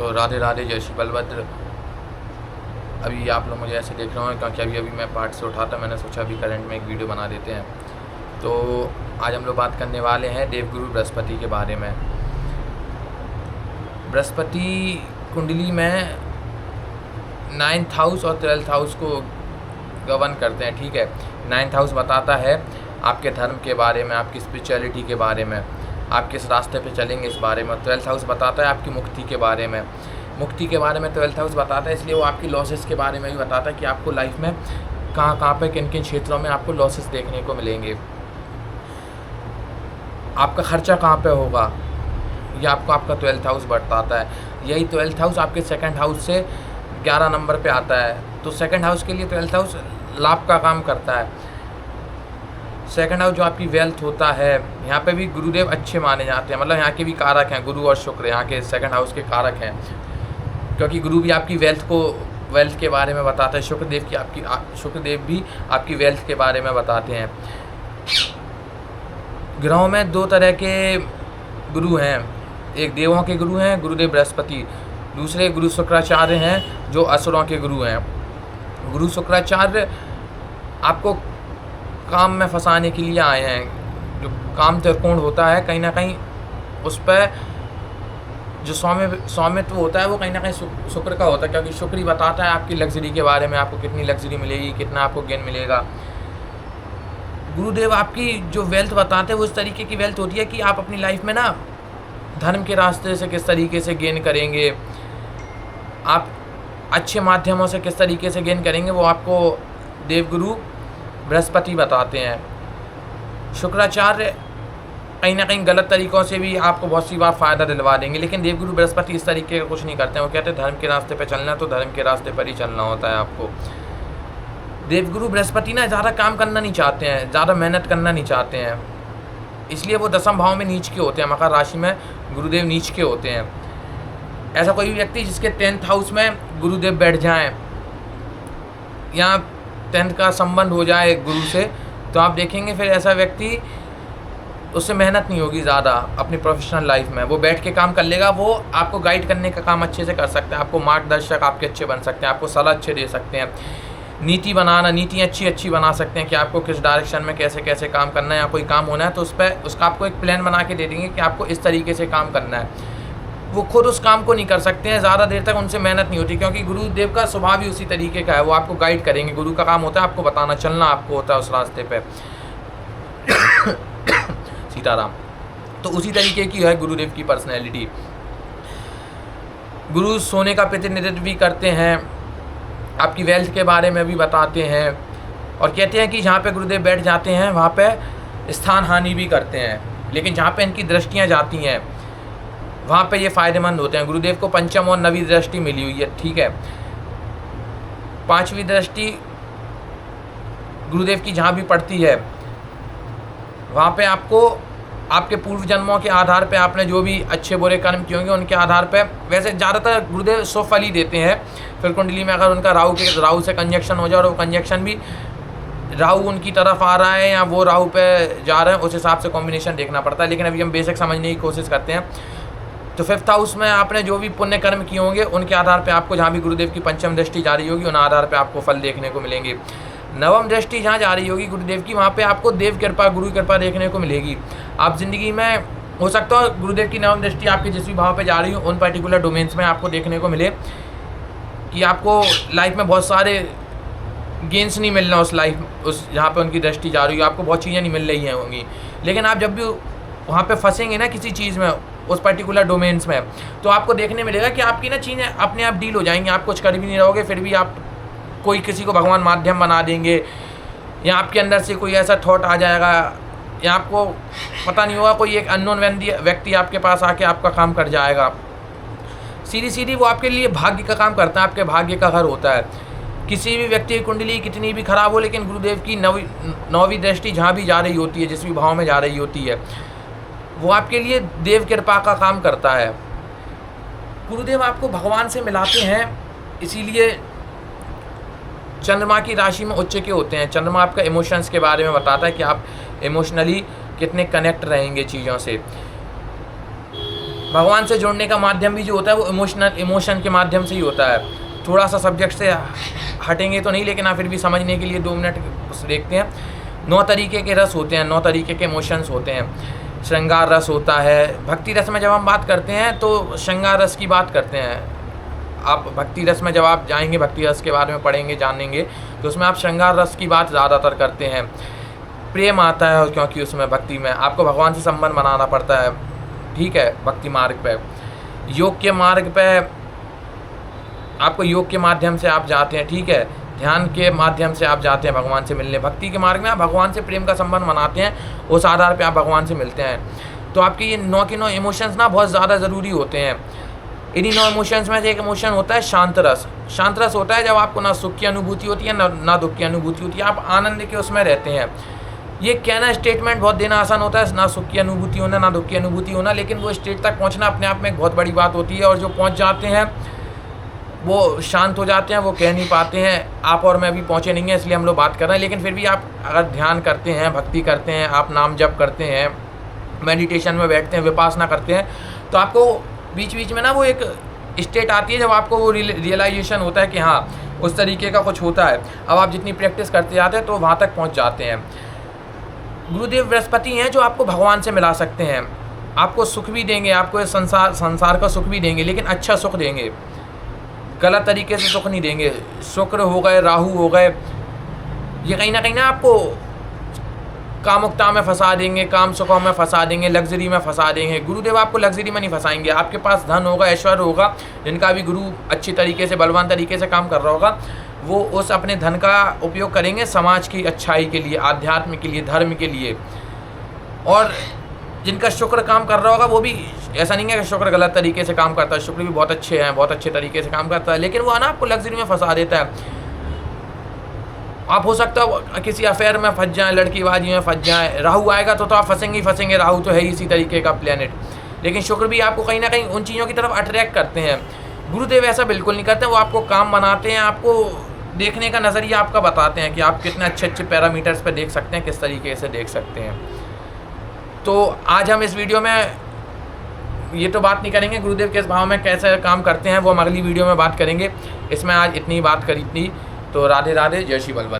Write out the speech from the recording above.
तो राधे राधे, जय श्री बलभद्र। अभी आप लोग मुझे ऐसे देख रहे हो क्योंकि अभी मैं पार्ट से उठा था, मैंने सोचा अभी करंट में एक वीडियो बना देते हैं। तो आज हम लोग बात करने वाले हैं देवगुरु बृहस्पति के बारे में। बृहस्पति कुंडली में 9th हाउस और 12th हाउस को गवर्न करते हैं, ठीक है। 9th हाउस बताता है आपके धर्म के बारे में, आपकी स्पिरिचुअलिटी के बारे में, आप किस रास्ते पे चलेंगे इस बारे में। 12th हाउस बताता है आपकी मुक्ति के बारे में, मुक्ति के बारे में 12th हाउस बताता है, इसलिए वो आपकी लॉसेस के बारे में भी बताता है कि आपको लाइफ में कहाँ पे किन किन क्षेत्रों में आपको लॉसेस देखने को मिलेंगे, आपका खर्चा कहाँ पे होगा, ये आपको आपका 12th हाउस बताता है। यही 12th हाउस आपके 2nd हाउस से 11 नंबर पे आता है। तो 2nd हाउस के लिए 12th हाउस लाभ का काम करता है। 2nd हाउस जो आपकी वेल्थ होता है, यहाँ पे भी गुरुदेव अच्छे माने जाते हैं, मतलब यहाँ के भी कारक हैं, गुरु और शुक्र यहाँ के 2nd हाउस के कारक हैं, क्योंकि गुरु भी आपकी वेल्थ के बारे में बताता है, शुक्रदेव भी आपकी वेल्थ के बारे में बताते हैं। ग्रहों में 2 तरह के गुरु हैं, एक देवों के गुरु हैं गुरुदेव बृहस्पति, दूसरे गुरु शुक्राचार्य हैं जो असुरों के गुरु हैं। गुरु शुक्राचार्य आपको काम में फंसाने के लिए आए हैं। जो काम त्रिकोण होता है, कहीं ना कहीं उस पर जो स्वामित्व होता है वो कहीं ना कहीं शुक्र का होता है, क्योंकि शुक्र ही बताता है आपकी लग्जरी के बारे में, आपको कितनी लग्जरी मिलेगी, कितना आपको गेन मिलेगा। गुरुदेव आपकी जो वेल्थ बताते हैं वो इस तरीके की वेल्थ होती है कि आप अपनी लाइफ में ना धर्म के रास्ते से किस तरीके से गेन करेंगे, आप अच्छे माध्यमों से किस तरीके से गेन करेंगे, वो आपको देवगुरु बृहस्पति बताते हैं। शुक्राचार्य कहीं ना कहीं गलत तरीक़ों से भी आपको बहुत सी बार फ़ायदा दिलवा देंगे, लेकिन देवगुरु बृहस्पति इस तरीके का कुछ नहीं करते हैं। वो कहते हैं धर्म के रास्ते पर चलना है तो धर्म के रास्ते पर ही चलना होता है आपको। देवगुरु बृहस्पति ना ज़्यादा काम करना नहीं चाहते हैं, ज़्यादा मेहनत करना नहीं चाहते हैं, इसलिए वो 10वें भाव में नीच के होते हैं, मकर राशि में गुरुदेव नीच के होते हैं। ऐसा कोई भी व्यक्ति जिसके 10th हाउस में गुरुदेव बैठ जाएं या 10th का संबंध हो जाए गुरु से, तो आप देखेंगे फिर ऐसा व्यक्ति, उससे मेहनत नहीं होगी ज़्यादा अपनी प्रोफेशनल लाइफ में, वो बैठ के काम कर लेगा। वो आपको गाइड करने का काम अच्छे से कर सकते हैं, आपको मार्गदर्शक आपके अच्छे बन सकते हैं, आपको सलाह अच्छे दे सकते हैं, नीति अच्छी बना सकते हैं कि आपको किस डायरेक्शन में कैसे कैसे काम करना है, या कोई काम होना है तो उसका आपको एक प्लान बना के दे देंगे कि आपको इस तरीके से काम करना है। वो खुद उस काम को नहीं कर सकते हैं, ज़्यादा देर तक उनसे मेहनत नहीं होती, क्योंकि गुरुदेव का स्वभाव ही उसी तरीके का है, वो आपको गाइड करेंगे। गुरु का काम होता है आपको बताना, चलना आपको होता है उस रास्ते पे। सीताराम। तो उसी तरीके की है गुरुदेव की पर्सनैलिटी। गुरु सोने का प्रतिनिधित्व भी करते हैं, आपकी वेल्थ के बारे में भी बताते हैं, और कहते हैं कि जहाँ पे गुरुदेव बैठ जाते हैं वहाँ पे स्थान हानि भी करते हैं, लेकिन जहाँ पे इनकी दृष्टियाँ जाती हैं वहाँ पे ये फ़ायदेमंद होते हैं। गुरुदेव को 5वीं और 9वीं दृष्टि मिली हुई है, ठीक है। 5वीं दृष्टि गुरुदेव की जहाँ भी पड़ती है वहाँ पे आपको आपके पूर्व जन्मों के आधार पे आपने जो भी अच्छे बुरे कर्म किए होंगे उनके आधार पे, वैसे ज़्यादातर गुरुदेव स्वफल ही देते हैं। फिर कुंडली में अगर उनका राहु से कंजक्शन हो जाए और वो कंजक्शन भी राहु उनकी तरफ आ रहा है या वो राहु पे जा रहे हैं, उस हिसाब से कॉम्बिनेशन देखना पड़ता है, लेकिन अभी हम बेसिक समझने की कोशिश करते हैं। तो 5th हाउस में आपने जो भी पुण्य कर्म किए होंगे उनके आधार पे आपको जहाँ भी गुरुदेव की 5वीं दृष्टि जा रही होगी उन आधार पे आपको फल देखने को मिलेंगे। 9वीं दृष्टि जहाँ जा रही होगी गुरुदेव की, वहाँ पे आपको देव कृपा, गुरु कृपा देखने को मिलेगी। आप ज़िंदगी में हो सकता है गुरुदेव की 9वीं दृष्टि आपके जिस भी भाव पे जा रही हो उन पर्टिकुलर डोमेन्स में आपको देखने को मिले कि आपको लाइफ में बहुत सारे गेंस नहीं मिल रहे उस जहाँ पे उनकी दृष्टि जा रही हो, आपको बहुत चीज़ें नहीं मिल रही हैं होंगी, लेकिन आप जब भी वहाँ पे फंसेंगे ना किसी चीज़ में उस पर्टिकुलर डोमेन्स में, तो आपको देखने मिलेगा कि आपकी ना चीज़ें अपने आप डील हो जाएंगी। आप कुछ कर भी नहीं रहोगे, फिर भी आप कोई किसी को भगवान माध्यम बना देंगे, या आपके अंदर से कोई ऐसा थॉट आ जाएगा, या आपको पता नहीं होगा कोई एक अननोन व्यक्ति आपके पास आके आपका काम कर जाएगा। सीधी वो आपके लिए भाग्य का काम करता है, आपके भाग्य का घर होता है। किसी भी व्यक्ति की कुंडली कितनी भी खराब हो, लेकिन गुरुदेव की 9वीं दृष्टि जहाँ भी जा रही होती है, जिस भी भाव में जा रही होती है, वो आपके लिए देव कृपा का काम करता है। गुरुदेव आपको भगवान से मिलाते हैं, इसीलिए चंद्रमा की राशि में उच्च के होते हैं। चंद्रमा आपका इमोशंस के बारे में बताता है कि आप इमोशनली कितने कनेक्ट रहेंगे चीज़ों से। भगवान से जुड़ने का माध्यम भी जो होता है वो इमोशन के माध्यम से ही होता है। थोड़ा सा सब्जेक्ट से हटेंगे तो नहीं, लेकिन आप फिर भी समझने के लिए 2 मिनट देखते हैं। 9 तरीके के रस होते हैं, 9 तरीके के इमोशंस होते हैं। श्रृंगार रस होता है। भक्ति रस में जब हम बात करते हैं तो श्रृंगार रस की बात करते हैं। आप भक्ति रस में जब आप जाएंगे, भक्ति रस के बारे में पढ़ेंगे, जानेंगे, तो उसमें आप श्रृंगार रस की बात ज़्यादातर करते हैं। प्रेम आता है क्योंकि उसमें भक्ति में आपको भगवान से संबंध बनाना पड़ता है, ठीक है। भक्ति मार्ग पे, योग के मार्ग पे आपको योग के माध्यम से आप जाते हैं, ठीक है। ध्यान के माध्यम से आप जाते हैं भगवान से मिलने। भक्ति के मार्ग में आप भगवान से प्रेम का संबंध बनाते हैं, उस आधार पे आप भगवान से मिलते हैं। तो आपके ये 9 के 9 इमोशंस ना बहुत ज़्यादा ज़रूरी होते हैं। इन्हीं 9 इमोशंस में से एक इमोशन होता है शांत रस। शांत रस होता है जब आपको ना सुख की अनुभूति होती है ना दुख की अनुभूति होती है, आप आनंद के उसमें रहते हैं। ये कहना स्टेटमेंट बहुत देना आसान होता है, ना सुख की अनुभूति होना ना दुख की अनुभूति होना, लेकिन वो स्टेट तक पहुंचना अपने आप में एक बहुत बड़ी बात होती है। और जो पहुंच जाते हैं वो शांत हो जाते हैं, वो कह नहीं पाते हैं। आप और मैं अभी पहुंचे नहीं हैं, इसलिए हम लोग बात कर रहे हैं। लेकिन फिर भी आप अगर ध्यान करते हैं, भक्ति करते हैं, आप नाम जप करते हैं, मेडिटेशन में बैठते हैं, विपासना करते हैं, तो आपको बीच बीच में ना वो एक स्टेट आती है जब आपको वो रियलाइजेशन होता है कि हाँ उस तरीके का कुछ होता है। अब आप जितनी प्रैक्टिस करते जाते हैं तो वहाँ तक पहुँच जाते हैं। गुरुदेव बृहस्पति हैं जो आपको भगवान से मिला सकते हैं। आपको सुख भी देंगे, आपको इस संसार का सुख भी देंगे, लेकिन अच्छा सुख देंगे, गलत तरीके से सुख नहीं देंगे। शुक्र हो गए, राहु हो गए, ये कहीं ना आपको कामुकता में फंसा देंगे, काम सुखों में फंसा देंगे, लग्जरी में फंसा देंगे। गुरुदेव आपको लग्जरी में नहीं फंसाएंगे। आपके पास धन होगा, ऐश्वर्य होगा, जिनका भी गुरु अच्छी तरीके से बलवान तरीके से काम कर रहा होगा, वो उस अपने धन का उपयोग करेंगे समाज की अच्छाई के लिए, आध्यात्म के लिए, धर्म के लिए। और जिनका शुक्र काम कर रहा होगा वो भी, ऐसा नहीं है कि शुक्र गलत तरीके से काम करता है, शुक्र भी बहुत अच्छे हैं, बहुत अच्छे तरीके से काम करता है, लेकिन वो ना आपको लग्जरी में फंसा देता है। आप हो सकता है किसी अफेयर में फंस जाएं, लड़कीबाजी में फंस जाएं, राहु आएगा तो आप फंसेंगे ही फंसेंगे, राहु तो है ही इसी तरीके का प्लेनेट। लेकिन शुक्र भी आपको कहीं ना कहीं उन चीज़ों की तरफ अट्रैक्ट करते हैं। गुरुदेव ऐसा बिल्कुल नहीं करते, वो आपको काम बनाते हैं, आपको देखने का नज़रिया आपका बताते हैं कि आप कितने अच्छे अच्छे पैरामीटर्स पे देख सकते हैं, किस तरीके से देख सकते हैं। तो आज हम इस वीडियो में ये तो बात नहीं करेंगे गुरुदेव किस भाव में कैसे काम करते हैं, वो हम अगली वीडियो में बात करेंगे। इसमें आज इतनी बात करी थी। तो राधे राधे, जय श्री बलवंत।